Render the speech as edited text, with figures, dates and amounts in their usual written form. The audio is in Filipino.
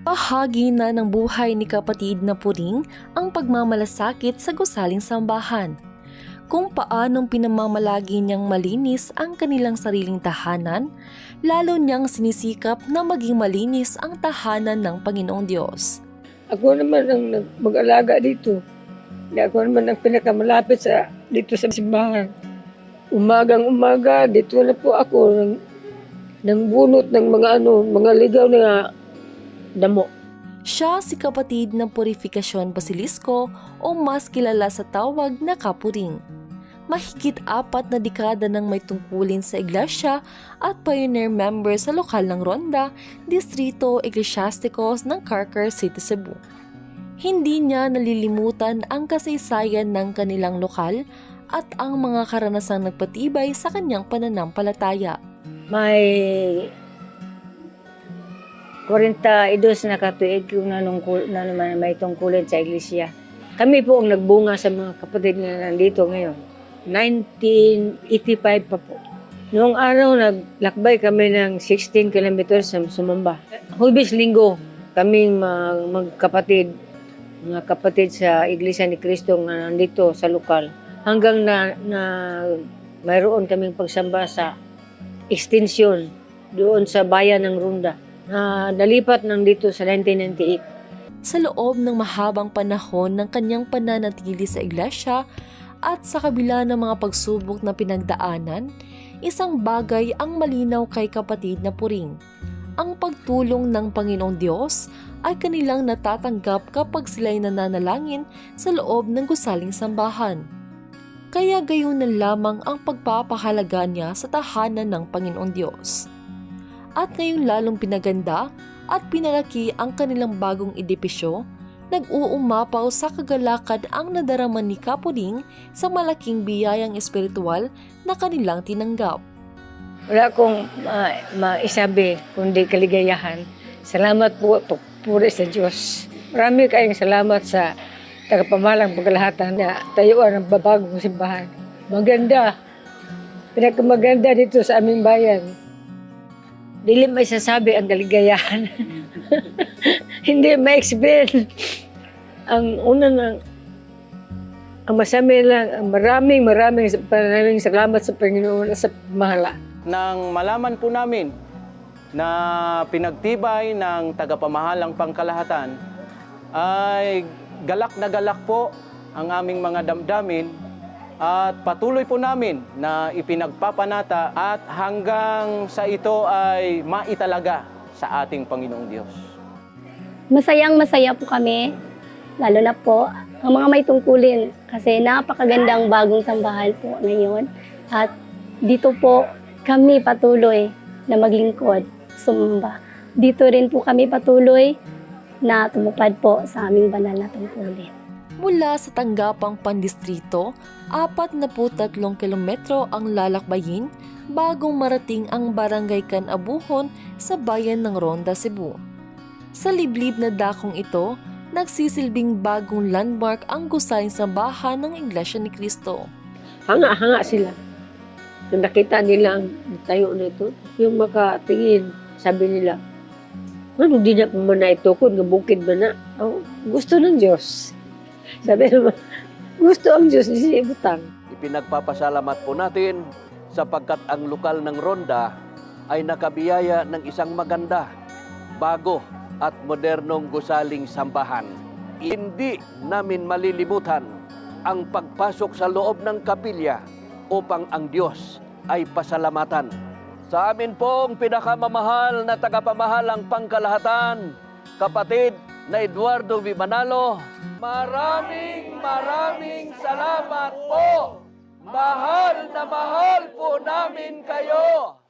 Bahagi na ng buhay ni kapatid na Puring ang pagmamalasakit sa gusaling sambahan. Kung paanong pinamamalagi niyang malinis ang kanilang sariling tahanan, lalo niyang sinisikap na maging malinis ang tahanan ng Panginoong Diyos. Ako naman ang mag-alaga dito. Ako naman ang pinakamalapit dito sa simbahan. Umagang-umaga, dito na po ako nang bunot ng mga ligaw na damo. Siya si kapatid ng Purifikasyon Basilisco o mas kilala sa tawag na Kapuring. Mahigit 4 na dekada nang may tungkulin sa iglesia at pioneer member sa lokal ng Ronda, Distrito Eclesiasticos ng Carcar City, Cebu. Hindi niya nalilimutan ang kasaysayan ng kanilang lokal at ang mga karanasang nagpatibay sa kanyang pananampalataya. May 42 na katuig kung may tungkulin sa iglesia. Kami po ang nagbunga sa mga kapatid na nandito ngayon. 1985 pa po. Noong araw, naglakbay kami ng 16 kilometers sa Sumamba. Huwebes Linggo, kaming magkapatid, mga kapatid sa Iglesia ni Cristo na nandito sa lokal. Hanggang na mayroon kaming pagsamba sa extension doon sa bayan ng Ronda. Nalipat nandito sa 1998. Sa loob ng mahabang panahon ng kanyang pananatili sa iglesia at sa kabila ng mga pagsubok na pinagdaanan, isang bagay ang malinaw kay kapatid na Puring. Ang pagtulong ng Panginoong Diyos ay kanilang natatanggap kapag sila'y nananalangin sa loob ng gusaling sambahan. Kaya gayon na lamang ang pagpapahalaga niya sa tahanan ng Panginoong Diyos. At ngayong lalong pinaganda at pinalaki ang kanilang bagong edipisyo, nag-uumapaw sa kagalakad ang nadarama ni Kapuring sa malaking biyayang espiritual na kanilang tinanggap. Wala akong maisabi kundi kaligayahan. Salamat po, puri sa Diyos. Marami kayong salamat sa tagapamahalang pagkalahatan na tayuan ng babagong simbahan. Maganda. Pinakamaganda dito sa aming bayan. Dili may sasabi ang kaligayahan. Hindi ma-explain. Ang una ang masami lang, maraming salamat sa Panginoon sa pamahala. Nang malaman po namin na pinagtibay ng tagapamahalang pangkalahatan, ay galak na galak po ang aming mga damdamin at patuloy po namin na ipinagpapanata at hanggang sa ito ay maitalaga sa ating Panginoong Diyos. Masayang-masaya po kami, lalo na po ang mga may tungkulin kasi napakagandang bagong sambahan po ngayon. At dito po kami patuloy na maglingkod, sumamba. Dito rin po kami patuloy na tumupad po sa aming banal na tungkulin. Mula sa tanggapang pandistrito, 43 kilometro ang lalakbayin bagong marating ang Barangay Canabuhon sa bayan ng Ronda, Cebu. Sa liblib na dakong ito, nagsisilbing bagong landmark ang gusaling sambahan ng Iglesia ni Cristo. Hanga-hanga sila. Nung nakita nila ang tayo na ito, yung makatingin, sabi nila, ano di na pa man na ito kung bukid ba na? Oh, gusto ng Diyos. Sabi naman, gusto ang Diyos ni Sibutang. Ipinagpapasalamat po natin sapagkat ang lokal ng Ronda ay nakabiyaya ng isang maganda, bago at modernong gusaling sambahan. Hindi namin malilimutan ang pagpasok sa loob ng kapilya upang ang Diyos ay pasalamatan. Sa amin pong pinakamamahal na tagapamahalang pangkalahatan, kapatid na Eduardo V. Manalo, maraming salamat po. Mahal na mahal po namin kayo.